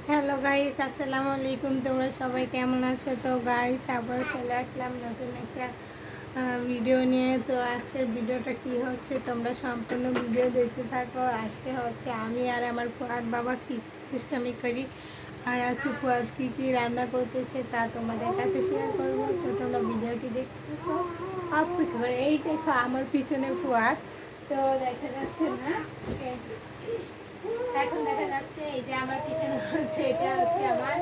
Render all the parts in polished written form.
Hello guys, আসসালামু আলাইকুম। তোমরা সবাই কেমন আছো? তো গাইস, আবার চলে আসলাম নতুন একটা ভিডিও নিয়ে। তো আজকের ভিডিওটা কি হচ্ছে তোমরা সম্পূর্ণ ভিডিও দেখতে থাকো। আজকে হচ্ছে আমি আর আমার ফুয়াদ বাবা কি দুষ্টামি করি, আর আজকে ফুয়াদ কী কী রান্না করতেছে তা তোমাদের কাছে শেয়ার করবো। তো তোমরা ভিডিওটি দেখতে থাকো অপেক্ষা করে। এই দেখো আমার পিছনে ফুয়াদ, তো দেখা যাচ্ছে না, এখন দেখা যাচ্ছে এই যে আমার পিছনে হচ্ছে এটা হচ্ছে আমার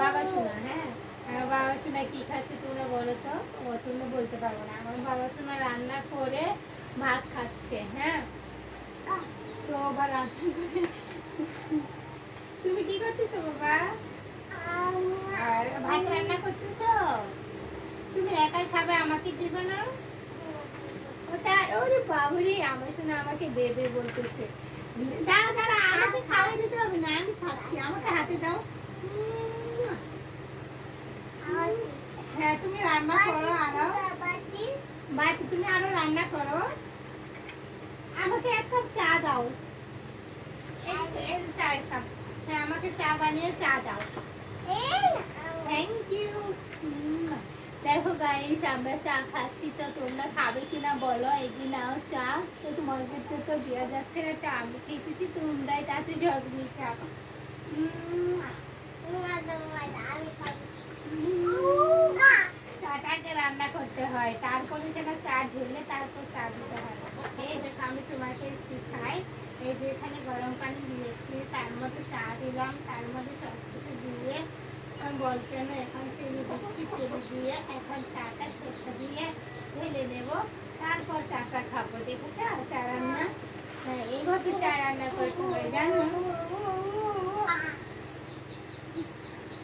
বাবা সোনা। হ্যাঁ, আমার বাবা সোনা কি খাচ্ছে তোমরা বলো তো? তোমরা বলতে পারবো না। আমার বাবা সোনা রান্না করে ভাত খাচ্ছে। হ্যাঁ, তো আবার রান্না করে তুমি কি করতেছো বাবা? আর ভাত রান্না করছো তো? তুমি একাই খাবে, আমাকে দিবে না? ওটা ওরে বাবুরে, আমার সোনা আমাকে দেবে বলতেছে। দাঁড়া দাঁড়া, আমাকে খাওয়াই দিতে হবে না, আমি খাচ্ছি, আমাকে হাতে দাও। হ্যাঁ, তুমি রান্না করো আরো। বাটি তুমি আরো রান্না করো। আমাকে এক কাপ চা দাও। এই চায়ের কাপ। হ্যাঁ, আমাকে চা বানিয়ে চা দাও। Thank you. দেখো গাইস, আমরা চা খাচ্ছি, তো তোমরা খাবে কিনা বলো। এগিয়ে নাও চা। তো তোমাদেরকে তো দেওয়া যাচ্ছে না, চা আমি খেতেছি, তোমরাই তাতে সব নিয়ে খাবো। চাটাকে রান্না করতে হয়, তারপরে সেটা চা ঢেলে তারপর চা দিতে হয়। এই দেখো আমি তোমাকে শিখাই। এই যে এখানে গরম পানি দিয়েছি, তার মধ্যে চা দিলাম, তার মধ্যে সব কিছু দিয়ে বলতে না, এখন চিনি দিচ্ছি, চিনি দিয়ে এখন চাটা ছেঁকা দিয়ে ঢেলে নেব, তারপর চাটা খাবো। দেখেছো চা রান্না? হ্যাঁ, এইভাবে চা রান্না করতে হয়, জানো?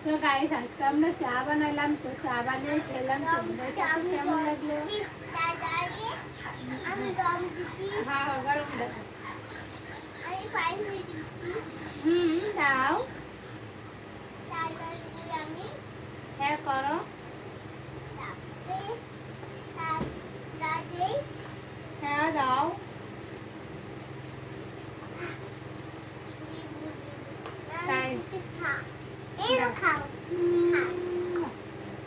তো গাইস, আজকে আমরা চা বানালাম, তো চা বানিয়ে খেলাম। তোমাদের কাছে কেমন লাগলো? হ্যাঁ, গরম দাও। দাও। হ্যাঁ, করো। হ্যাঁ, দাও। তাই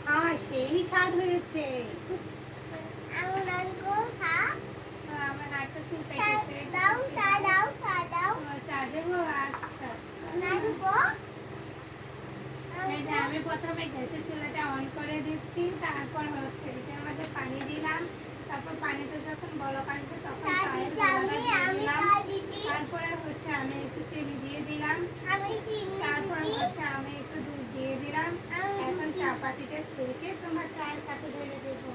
হ্যাঁ, সেই স্বাদ হয়েছে। আমার হাতটা চুলকাইতেছে। চা দেবো? আচ্ছা। এই যে আমি প্রথমে গ্যাসের চুলাটা অন করে দিচ্ছি, তারপর হচ্ছে এটার মধ্যে পানি দিলাম, তারপর পানিতে যখন বলক আসবে তখন চায়ের গুঁড়োটা দিয়ে দিলাম, তারপরে হচ্ছে আমি একটু চিনি দিয়ে দিলাম, তারপর হচ্ছে আমি একটু দুধ দিয়ে দিলাম। এখন চা পাতিটা ছেঁকে তোমার চায়ের কাপে ঢেলে দেবো।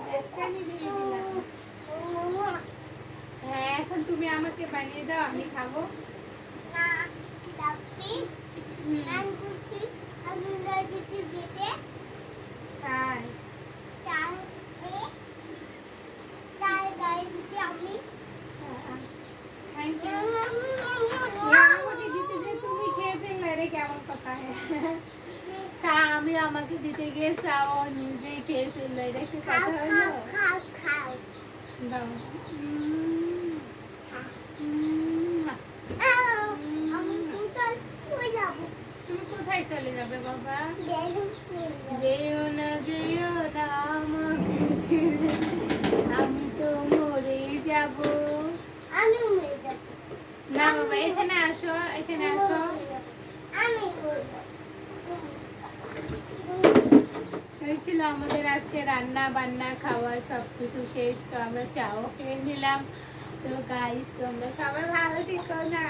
গ্যাসটা নিভিয়ে দিলাম। হ্যাঁ, এখন তুমি আমাকে বানিয়ে দাও, আমি খাবো। তাই থ্যাংক ইউ। আমাকে দিতে গিয়ে তুমি খেয়ে ফেললে রে, কেমন কথা? চা আমি আমাকে দিতে গিয়ে চা ও নিজেই খেয়ে ফেললে, এটা কি কথা হলো? দাও। তুমি কোথায় চলে যাবে বাবা? যেও না যেও না আমাকে ছেড়ে, আমি তো মরে যাব। না বাবা, এখানে আসো, এখানে আসো। এই ছিল আমাদের আজকে রান্না বান্না খাওয়া সবকিছু শেষ, তো আমরা চাও খেয়ে নিলাম। তো গাইস, তোমরা সবাই ভালো থেকো না।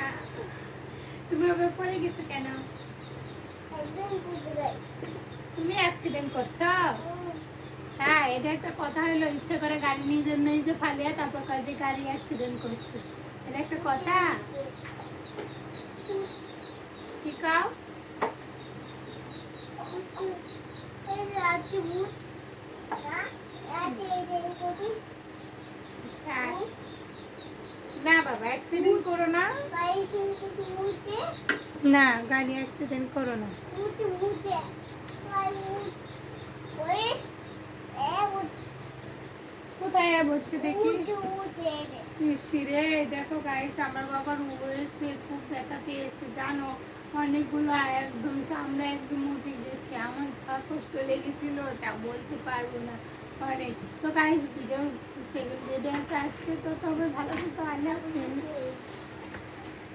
তুমি আবার পড়ে গেছো কেন? তুমি অ্যাক্সিডেন্ট করছো? হ্যাঁ, এটা একটা কথা হলো? ইচ্ছে করে গাড়ি নিজের নিজে ফালিয়ে তারপর কাজে গাড়ি অ্যাক্সিডেন্ট করছে, এটা একটা কথা? কি কাও? না বাবা, অ্যাক্সিডেন্ট করো না। না, গাড়ি অ্যাক্সিডেন্ট করো না। কোথায় বসছে দেখি? ইসরে দেখো গাইস, আমার বাবার হয়েছে, খুব ব্যথা পেয়েছে জানো, অনেকগুলো একদম চামড়া একদম উঠে গেছে। আমার যা কষ্ট লেগেছিল তা বলতে পারবো না অনেক। তো গাইস ভিডিও সেকেন্ড ভিডিওটা আসছে, তো তবে ভালো থাকো, আল্লাহ হাফেজ।